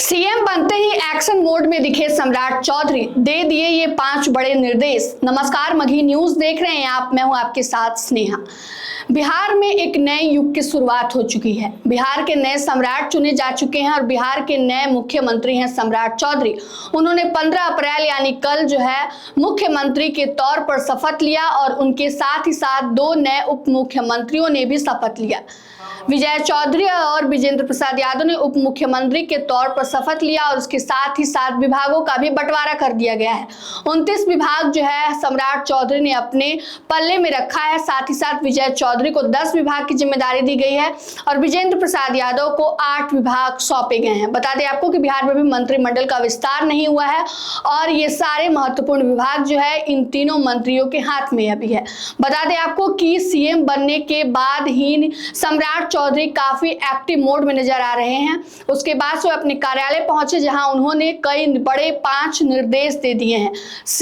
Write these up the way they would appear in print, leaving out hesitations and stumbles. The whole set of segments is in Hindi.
सीएम बनते ही एक्शन मोड में दिखे सम्राट चौधरी, दे दिए ये 5 बड़े निर्देश। नमस्कार, मगही न्यूज देख रहे हैं आप, मैं हूं आपके साथ स्नेहा। बिहार में एक नए युग की शुरुआत हो चुकी है। बिहार के नए सम्राट चुने जा चुके हैं और बिहार के नए मुख्यमंत्री हैं सम्राट चौधरी। उन्होंने 15 अप्रैल यानी कल जो है मुख्यमंत्री के तौर पर शपथ लिया और उनके साथ ही साथ 2 नए उप मुख्यमंत्रियों ने भी शपथ लिया। विजय चौधरी और विजेंद्र प्रसाद यादव ने उप मुख्यमंत्री के तौर पर शपथ लिया और उसके साथ ही साथ विभागों का भी बंटवारा कर दिया गया है। 29 विभाग जो है सम्राट चौधरी ने अपने पल्ले में रखा है। साथ ही साथ विजय चौधरी को 10 विभाग की जिम्मेदारी दी गई है और विजेंद्र प्रसाद यादव को 8 विभाग सौंपे गए हैं। बता दें आपको कि बिहार में भी मंत्रिमंडल का विस्तार नहीं हुआ है और ये सारे महत्वपूर्ण विभाग जो है इन तीनों मंत्रियों के हाथ में अभी है। बता दें आपको कि सीएम बनने के बाद ही सम्राट चौधरी काफी एक्टिव मोड में नजर आ रहे हैं। उसके बाद से अपने कार्यालय पहुंचे जहां उन्होंने कई बड़े 5 निर्देश दे दिए हैं।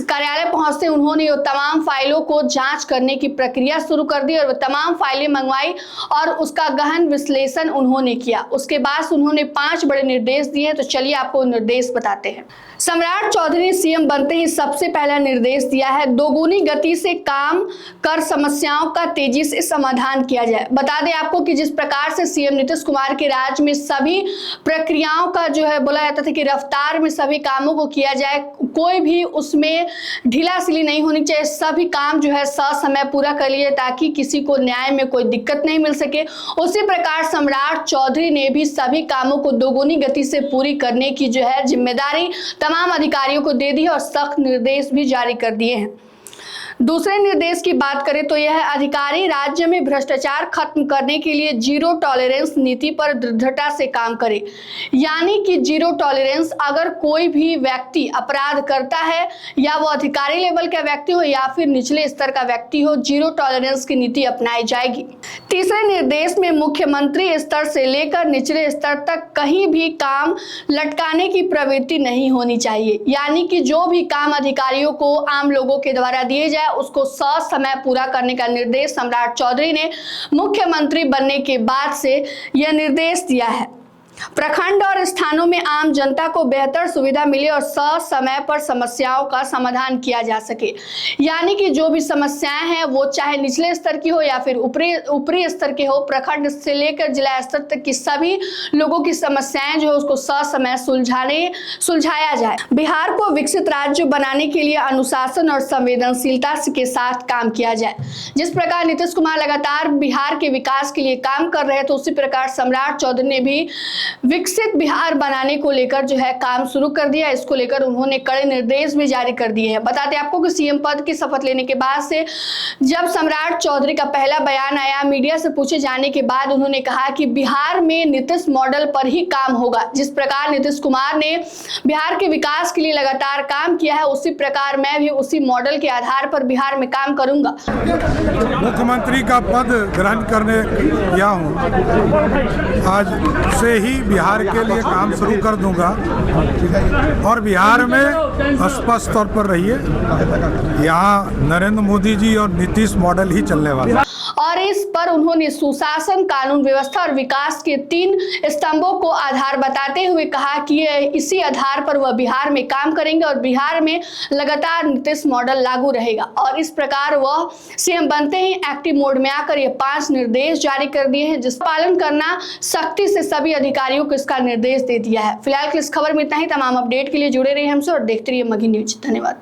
कार्यालय पहुंचते उन्होंने तमाम फाइलों को जांच करने की प्रक्रिया शुरू कर दी और तमाम फाइलें मंगवाई और उसका गहन विश्लेषण उन्होंने किया। उसके बाद उन्होंने 5 बड़े निर्देश दिए। तो चलिए आपको निर्देश बताते हैं। सम्राट चौधरी ने सीएम बनते ही सबसे पहला निर्देश दिया है, दोगुनी गति से काम कर समस्याओं का तेजी से समाधान किया जाए। बता दें आपको कि जिस प्रकार से सीएम नीतीश कुमार के राज में सभी प्रक्रियाओं का जो है बोला जाता था कि रफ्तार में सभी कामों को किया जाए, कोई भी उसमें ढीलासिली नहीं होनी चाहिए, सभी काम जो है समय पूरा कर लिए ताकि किसी को न्याय में कोई दिक्कत नहीं मिल सके। उसी प्रकार सम्राट चौधरी ने भी सभी कामों को दोगुनी गति से पूरी करने की जो है जिम्मेदारी तमाम अधिकारियों को दे दी है और सख्त निर्देश भी जारी कर दिए हैं। दूसरे निर्देश की बात करें तो यह अधिकारी राज्य में भ्रष्टाचार खत्म करने के लिए जीरो टॉलरेंस नीति पर दृढ़ता से काम करे। यानी कि जीरो टॉलरेंस, अगर कोई भी व्यक्ति अपराध करता है या वो अधिकारी लेवल का व्यक्ति हो या फिर निचले स्तर का व्यक्ति हो, जीरो टॉलरेंस की नीति अपनाई जाएगी। तीसरे निर्देश में मुख्यमंत्री स्तर से लेकर निचले स्तर तक कहीं भी काम लटकाने की प्रवृत्ति नहीं होनी चाहिए। यानी कि जो भी काम अधिकारियों को आम लोगों के द्वारा दिए जाए उसको समय पूरा करने का निर्देश सम्राट चौधरी ने मुख्यमंत्री बनने के बाद से यह निर्देश दिया है। प्रखंड और स्थानों में आम जनता को बेहतर सुविधा मिले और समय पर समस्याओं का समाधान किया जा सके। यानी कि जो भी समस्याएं हैं वो चाहे निचले स्तर की हो या फिर ऊपरी स्तर के हो, प्रखंड से लेकर जिला स्तर तक की सभी लोगों की समस्याएं जो है उसको समय सुलझाया जाए। बिहार को विकसित राज्य बनाने के लिए अनुशासन और संवेदनशीलता के साथ काम किया जाए। जिस प्रकार नीतीश कुमार लगातार बिहार के विकास के लिए काम कर रहे हैं तो उसी प्रकार सम्राट चौधरी ने भी विकसित बिहार बनाने को लेकर जो है काम शुरू कर दिया। इसको लेकर उन्होंने कड़े निर्देश भी जारी कर दिए हैं। बताते आपको कि सीएम पद की शपथ लेने के बाद से जब सम्राट चौधरी का पहला बयान आया, मीडिया से पूछे जाने के बाद उन्होंने कहा कि बिहार में नीतीश मॉडल पर ही काम होगा। जिस प्रकार नीतीश कुमार ने बिहार के विकास के लिए लगातार काम किया है उसी प्रकार मैं भी उसी मॉडल के आधार पर बिहार में काम करूंगा। मुख्यमंत्री का पद ग्रहण करने गया हूँ, आज से ही बिहार के लिए काम शुरू कर दूंगा और बिहार में स्पष्ट तौर पर रहिए, यहाँ नरेंद्र मोदी जी और नीतीश मॉडल ही चलने वाला। और इस पर उन्होंने सुशासन, कानून व्यवस्था और विकास के 3 स्तंभों को आधार बताते हुए कहा कि इसी आधार पर वह बिहार में काम करेंगे और बिहार में लगातार नीतीश मॉडल लागू रहेगा। और इस प्रकार वह सीएम बनते ही एक्टिव मोड में आकर ये 5 निर्देश जारी कर दिए हैं जिसका पालन करना सख्ती से सभी अधिकारियों को इसका निर्देश दे दिया है। फिलहाल की इस खबर में इतना ही। तमाम अपडेट के लिए जुड़े रहिए हमसे और देखते रहिए मगही न्यूज। धन्यवाद।